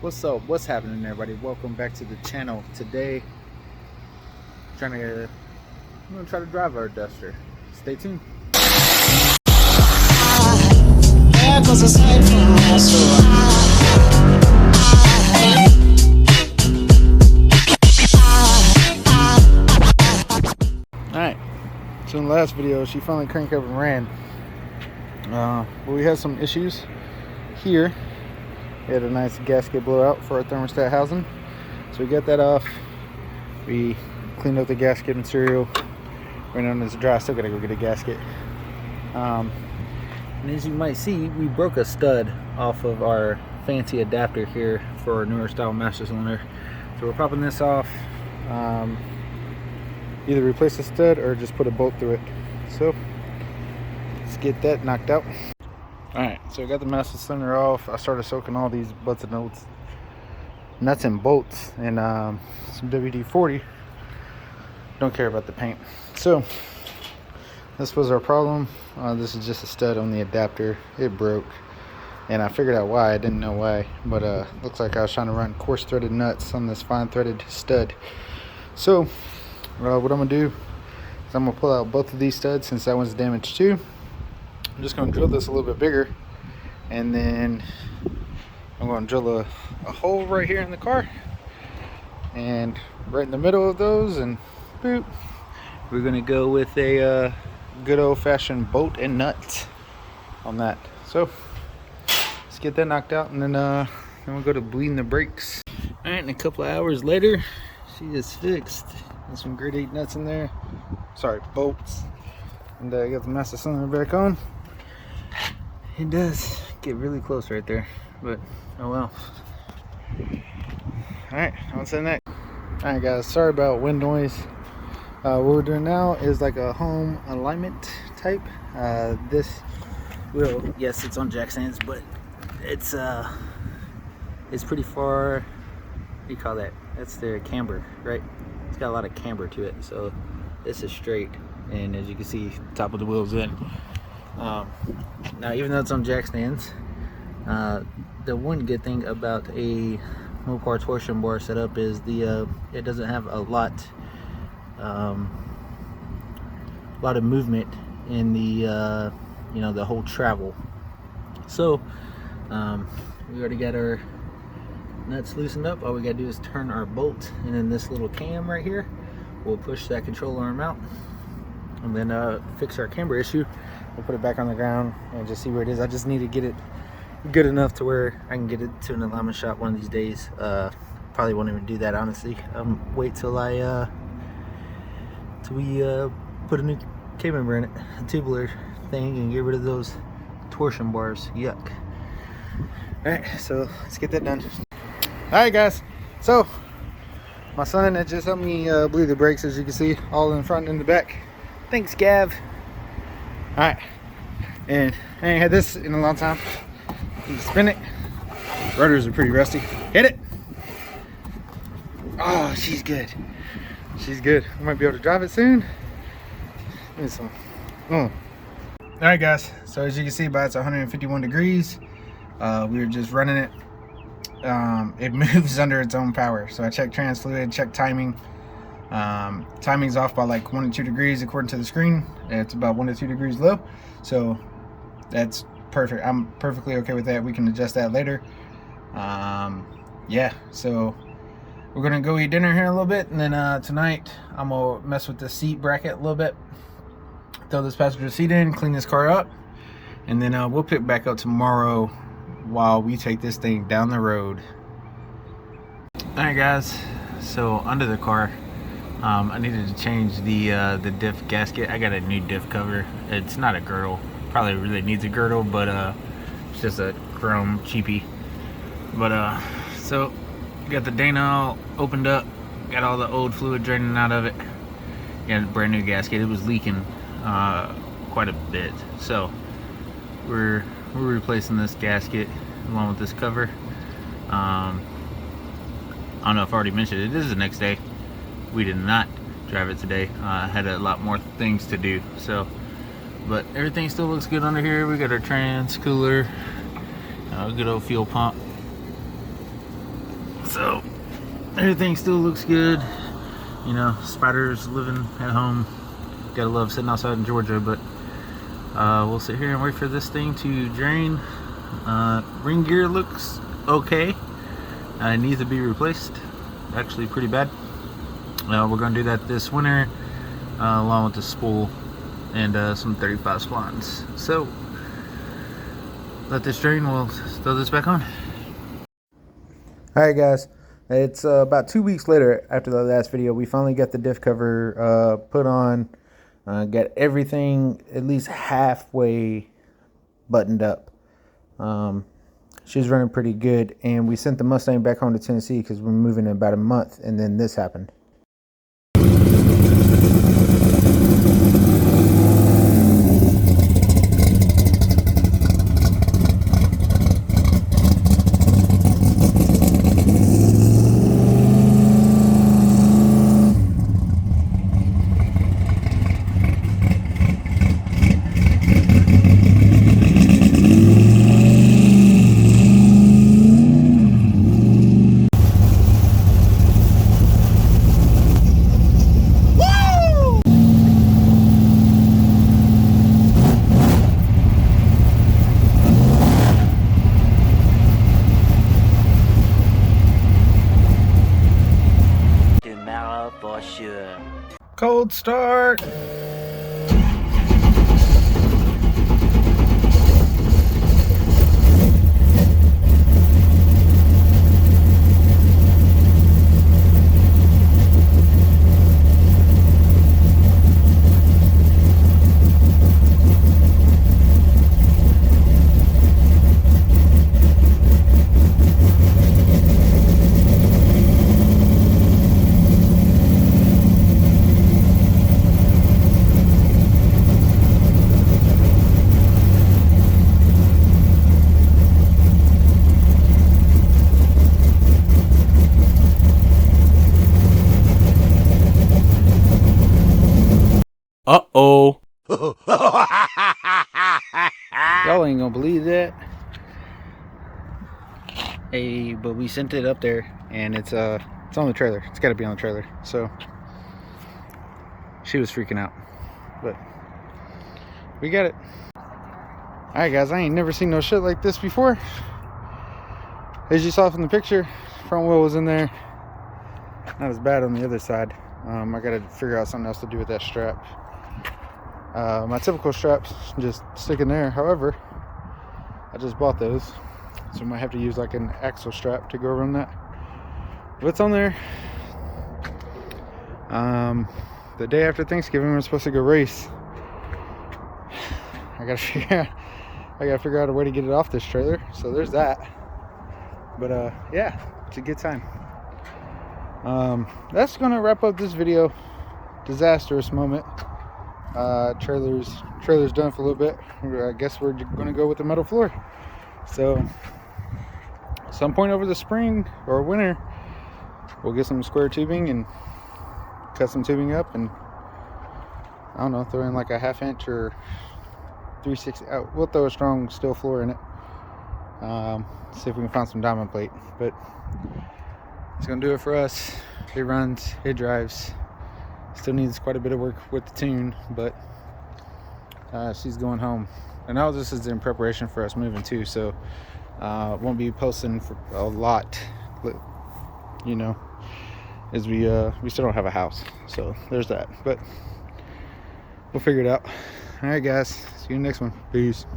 What's up? What's happening, everybody? Welcome back to the channel. Today, I'm gonna try to drive our Duster. Stay tuned. Alright, so in the last video, she finally cranked up and ran. But we had some issues here. We had a nice gasket blowout for our thermostat housing. So we got that off. We cleaned up the gasket material. Right now it's dry. I still gotta go get a gasket. And as you might see, we broke a stud off of our fancy adapter here for our newer style master cylinder. So we're popping this off. Either replace the stud or just put a bolt through it. So let's get that knocked out. Alright, so I got the master cylinder off. I started soaking all these butts and nuts and bolts and some WD-40. Don't care about the paint. So this was our problem. This is just a stud on the adapter. It broke and I figured out why. I didn't know why, but looks like I was trying to run coarse threaded nuts on this fine threaded stud. So what I'm gonna do is I'm gonna pull out both of these studs since that one's damaged too. I'm just going to drill this a little bit bigger, and then I'm going to drill a hole right here in the car and right in the middle of those, and boop, we're going to go with a good old-fashioned bolt and nut on that. So let's get that knocked out, and then we'll go to bleeding the brakes. Alright, and a couple of hours later, she is fixed. There's some grade 8 nuts in there, sorry, bolts, and I got the master cylinder back on. It does get really close right there, but oh well. Alright, on to the next. Alright guys, sorry about wind noise. What we're doing now is like a home alignment type. This wheel, yes, it's on jack stands, but it's pretty far. What do you call that? That's the camber, right? It's got a lot of camber to it, so this is straight, and as you can see, top of the wheel's in. Now even though it's on jack stands, the one good thing about a Mopar torsion bar setup is it doesn't have a lot of movement in the the whole travel. So we already got our nuts loosened up. All we gotta do is turn our bolt, and then this little cam right here will push that control arm out, and then fix our camber issue. We'll put it back on the ground and just see where it is. I just need to get it good enough to where I can get it to an alignment shop one of these days. Probably won't even do that, honestly. Wait till we put a new K-member in it, a tubular thing, and get rid of those torsion bars. Yuck. Alright, so let's get that done. Alright guys, so my son had just helped me bleed the brakes, as you can see, all in the front and the back. Thanks, Gav. Alright, and I ain't had this in a long time. You spin it. Rotors are pretty rusty. Hit it. Oh, she's good. She's good. I might be able to drive it soon. Give me some. Alright guys, so as you can see, about it's 151 degrees. We were just running it. It moves under its own power. So I checked trans fluid, checked timing. Timing's off by like 1 to 2 degrees according to the screen. It's about 1 to 2 degrees low, so that's perfect. I'm perfectly okay with that. We can adjust that later. Yeah, so we're gonna go eat dinner here in a little bit, and then tonight I'm gonna mess with the seat bracket a little bit, throw this passenger seat in, clean this car up, and then we'll pick back up tomorrow while we take this thing down the road. Alright guys, so under the car, I needed to change the diff gasket. I got a new diff cover. It's not a girdle. Probably really needs a girdle, but it's just a chrome cheapie. But so got the Dana all opened up. Got all the old fluid draining out of it. Got a brand new gasket. It was leaking quite a bit. So we're replacing this gasket along with this cover. I don't know if I already mentioned it. This is the next day. We did not drive it today. Had a lot more things to do. So, but everything still looks good under here. We got our trans cooler, good old fuel pump. So everything still looks good. You know, spiders living at home. Gotta love sitting outside in Georgia, but we'll sit here and wait for this thing to drain. Ring gear looks okay. It needs to be replaced. Actually pretty bad. We're gonna do that this winter, along with the spool and some 35 splines. So let this drain. We'll throw this back on. Alright guys, it's about 2 weeks later after the last video. We finally got the diff cover put on, got everything at least halfway buttoned up. She was running pretty good, and we sent the Mustang back home to Tennessee because we're moving in about a month, and then this happened. For sure. Cold start. Uh-oh. Y'all ain't gonna believe that. Hey, but we sent it up there, and it's on the trailer. It's got to be on the trailer. So she was freaking out, but we got it. All right, guys. I ain't never seen no shit like this before. As you saw from the picture, front wheel was in there. Not as bad on the other side. I gotta figure out something else to do with that strap. My typical straps just stick in there. However, I just bought those, so I might have to use like an axle strap to go around that. But it's on there. The day after Thanksgiving, we're supposed to go race. I gotta figure out a way to get it off this trailer. So there's that. But yeah, it's a good time. That's gonna wrap up this video. Disastrous moment. Trailer's done for a little bit. I guess we're gonna go with the metal floor. So some point over the spring or winter, we'll get some square tubing and cut some tubing up, and I don't know, throw in like a 1/2 inch or 3/6. We'll throw a strong steel floor in it. See if we can find some diamond plate. But it's gonna do it for us. It runs, it drives. Still needs quite a bit of work with the tune, but she's going home. And now this is in preparation for us moving too, so won't be posting for a lot, you know, as we still don't have a house, so there's that. But we'll figure it out. All right, guys, see you in the next one. Peace.